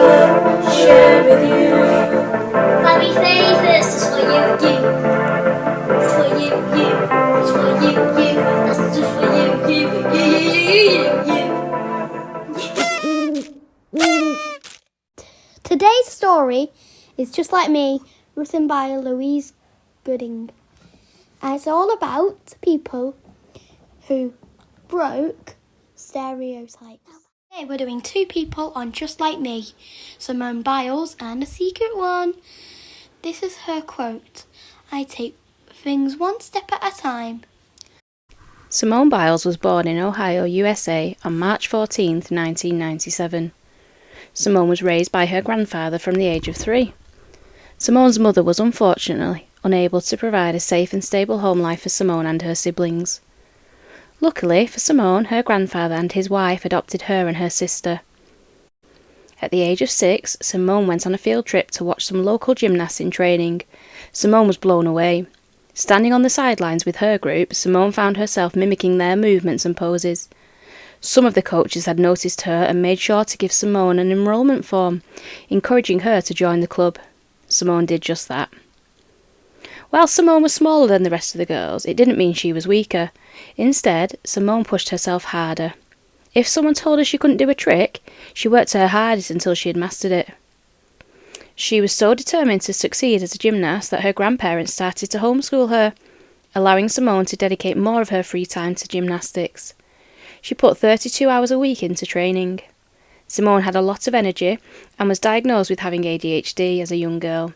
never shared with you. Let me say this is for you, you. It's for you, you. It's for you, you. This is for you, you. Today's story is Just Like Me, written by Louise Gooding. And it's all about people who broke stereotypes. Today we're doing 2 people on Just Like Me, Simone Biles and a secret one. This is her quote: "I take things one step at a time." Simone Biles was born in Ohio, USA on March 14, 1997. Simone was raised by her grandfather from the age of 3. Simone's mother was unfortunately unable to provide a safe and stable home life for Simone and her siblings. Luckily for Simone, her grandfather and his wife adopted her and her sister. At the age of 6, Simone went on a field trip to watch some local gymnasts in training. Simone was blown away. Standing on the sidelines with her group, Simone found herself mimicking their movements and poses. Some of the coaches had noticed her and made sure to give Simone an enrolment form, encouraging her to join the club. Simone did just that. While Simone was smaller than the rest of the girls, it didn't mean she was weaker. Instead, Simone pushed herself harder. If someone told her she couldn't do a trick, she worked her hardest until she had mastered it. She was so determined to succeed as a gymnast that her grandparents started to homeschool her, allowing Simone to dedicate more of her free time to gymnastics. She put 32 hours a week into training. Simone had a lot of energy and was diagnosed with having ADHD as a young girl.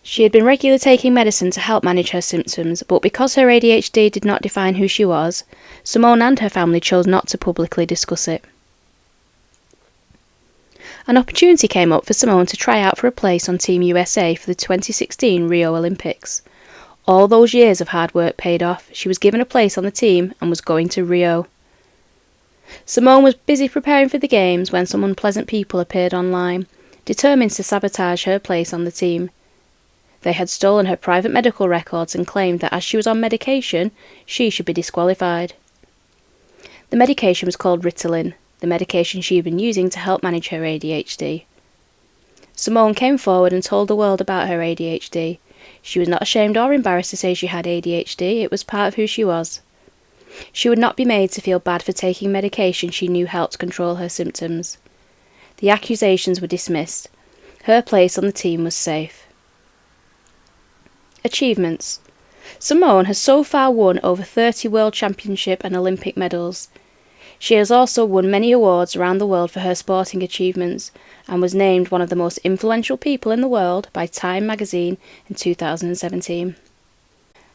She had been regularly taking medicine to help manage her symptoms, but because her ADHD did not define who she was, Simone and her family chose not to publicly discuss it. An opportunity came up for Simone to try out for a place on Team USA for the 2016 Rio Olympics. All those years of hard work paid off. She was given a place on the team and was going to Rio. Simone was busy preparing for the games when some unpleasant people appeared online, determined to sabotage her place on the team. They had stolen her private medical records and claimed that as she was on medication, she should be disqualified. The medication was called Ritalin, the medication she had been using to help manage her ADHD. Simone came forward and told the world about her ADHD. She was not ashamed or embarrassed to say she had ADHD, it was part of who she was. She would not be made to feel bad for taking medication she knew helped control her symptoms. The accusations were dismissed. Her place on the team was safe. Achievements. Simone has so far won over 30 World Championship and Olympic medals. She has also won many awards around the world for her sporting achievements and was named one of the most influential people in the world by Time magazine in 2017.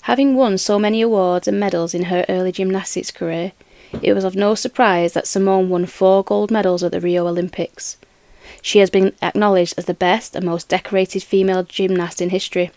Having won so many awards and medals in her early gymnastics career, it was of no surprise that Simone won 4 gold medals at the Rio Olympics. She has been acknowledged as the best and most decorated female gymnast in history,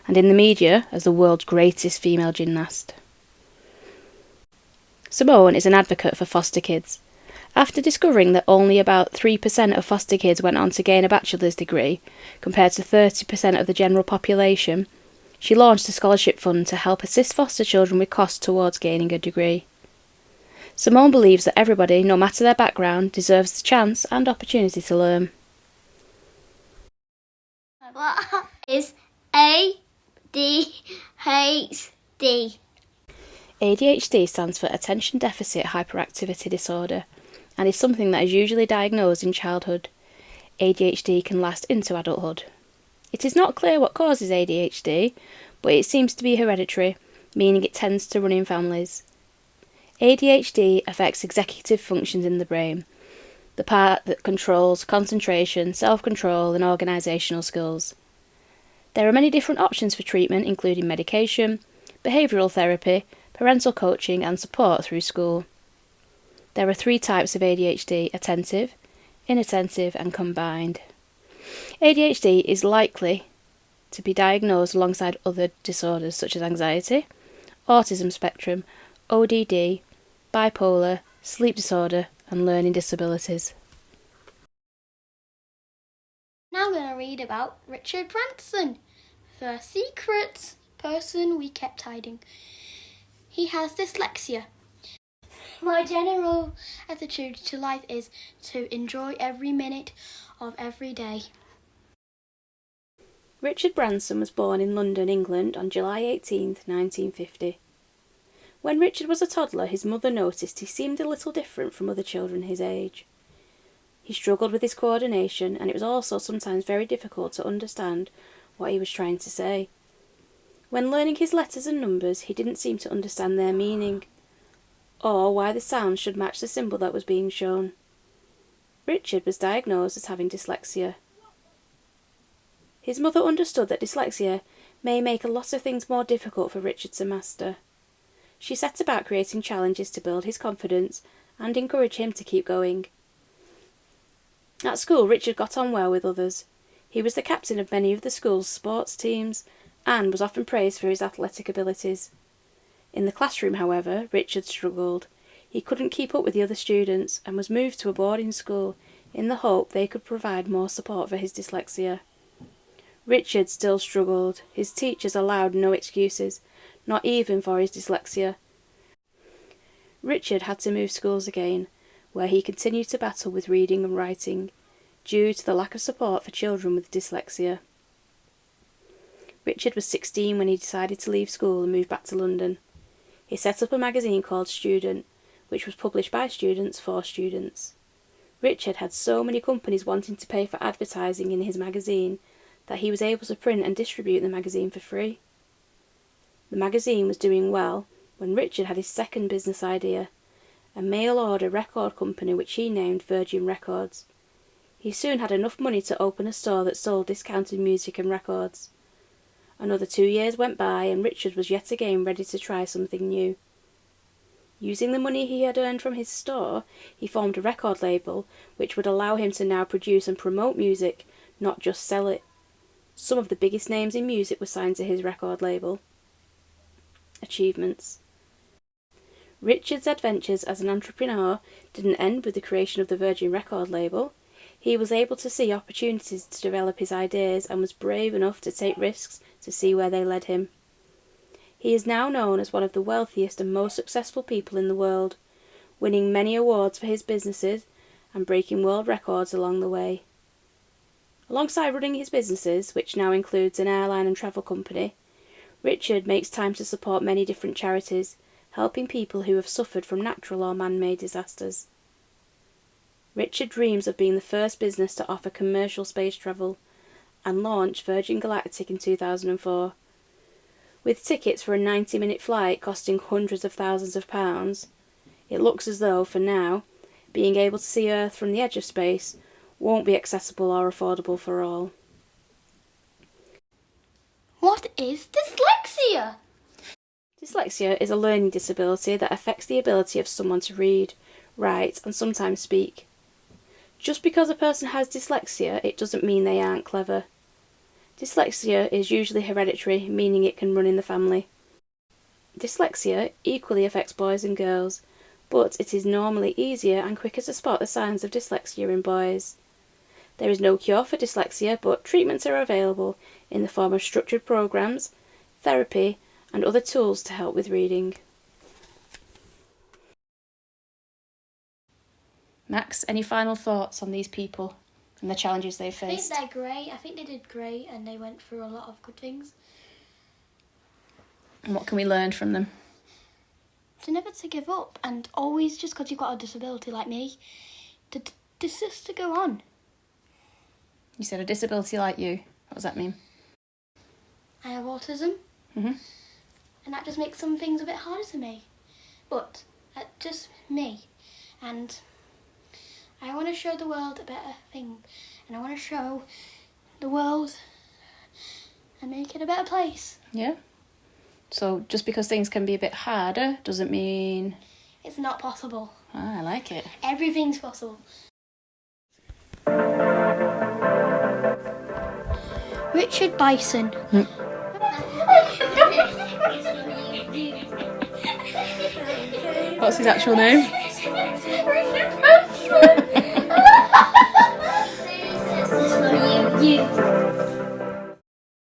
and in the media as the world's greatest female gymnast. Simone is an advocate for foster kids. After discovering that only about 3% of foster kids went on to gain a bachelor's degree, compared to 30% of the general population, she launched a scholarship fund to help assist foster children with costs towards gaining a degree. Simone believes that everybody, no matter their background, deserves the chance and opportunity to learn. What is ADHD? ADHD stands for Attention Deficit Hyperactivity Disorder and is something that is usually diagnosed in childhood. ADHD can last into adulthood. It is not clear what causes ADHD, but it seems to be hereditary, meaning it tends to run in families. ADHD affects executive functions in the brain, the part that controls concentration, self-control and organisational skills. There are many different options for treatment, including medication, behavioural therapy, parental coaching and support through school. There are 3 types of ADHD: attentive, inattentive and combined. ADHD is likely to be diagnosed alongside other disorders such as anxiety, autism spectrum, ODD, bipolar, sleep disorder and learning disabilities. Now I'm going to read about Richard Branson, the secret person we kept hiding. He has dyslexia. My general attitude to life is to enjoy every minute of every day. Richard Branson was born in London, England on July 18, 1950. When Richard was a toddler, his mother noticed he seemed a little different from other children his age. He struggled with his coordination, and it was also sometimes very difficult to understand what he was trying to say. When learning his letters and numbers, he didn't seem to understand their meaning, or why the sounds should match the symbol that was being shown. Richard was diagnosed as having dyslexia. His mother understood that dyslexia may make a lot of things more difficult for Richard to master. She set about creating challenges to build his confidence and encourage him to keep going. At school, Richard got on well with others. He was the captain of many of the school's sports teams and was often praised for his athletic abilities. In the classroom, however, Richard struggled. He couldn't keep up with the other students and was moved to a boarding school in the hope they could provide more support for his dyslexia. Richard still struggled. His teachers allowed no excuses, not even for his dyslexia. Richard had to move schools again, where he continued to battle with reading and writing, due to the lack of support for children with dyslexia. Richard was 16 when he decided to leave school and move back to London. He set up a magazine called Student, which was published by students for students. Richard had so many companies wanting to pay for advertising in his magazine that he was able to print and distribute the magazine for free. The magazine was doing well when Richard had his second business idea, a mail-order record company which he named Virgin Records. He soon had enough money to open a store that sold discounted music and records. Another 2 years went by and Richard was yet again ready to try something new. Using the money he had earned from his store, he formed a record label which would allow him to now produce and promote music, not just sell it. Some of the biggest names in music were signed to his record label. Achievements. Richard's adventures as an entrepreneur didn't end with the creation of the Virgin record label. He was able to see opportunities to develop his ideas and was brave enough to take risks to see where they led him. He is now known as one of the wealthiest and most successful people in the world, winning many awards for his businesses and breaking world records along the way. Alongside running his businesses, which now includes an airline and travel company, Richard makes time to support many different charities, helping people who have suffered from natural or man-made disasters. Richard dreams of being the first business to offer commercial space travel and launch Virgin Galactic in 2004. With tickets for a 90-minute flight costing hundreds of thousands of pounds, it looks as though, for now, being able to see Earth from the edge of space won't be accessible or affordable for all. What is dyslexia? Dyslexia is a learning disability that affects the ability of someone to read, write, and sometimes speak. Just because a person has dyslexia, it doesn't mean they aren't clever. Dyslexia is usually hereditary, meaning it can run in the family. Dyslexia equally affects boys and girls, but it is normally easier and quicker to spot the signs of dyslexia in boys. There is no cure for dyslexia, but treatments are available in the form of structured programs, therapy, and other tools to help with reading. Max, any final thoughts on these people and the challenges they've faced? I think they're great. I think they did great and they went through a lot of good things. And what can we learn from them? To never to give up and always, just because you've got a disability like me, just to go on. You said a disability like you. What does that mean? I have autism. Mm-hmm. And that just makes some things a bit harder for me. But that's just me. And I want to show the world a better thing. And I want to show the world and make it a better place. Yeah. So just because things can be a bit harder doesn't mean... It's not possible. Ah, I like it. Everything's possible. Richard Bison. What's his actual name? You.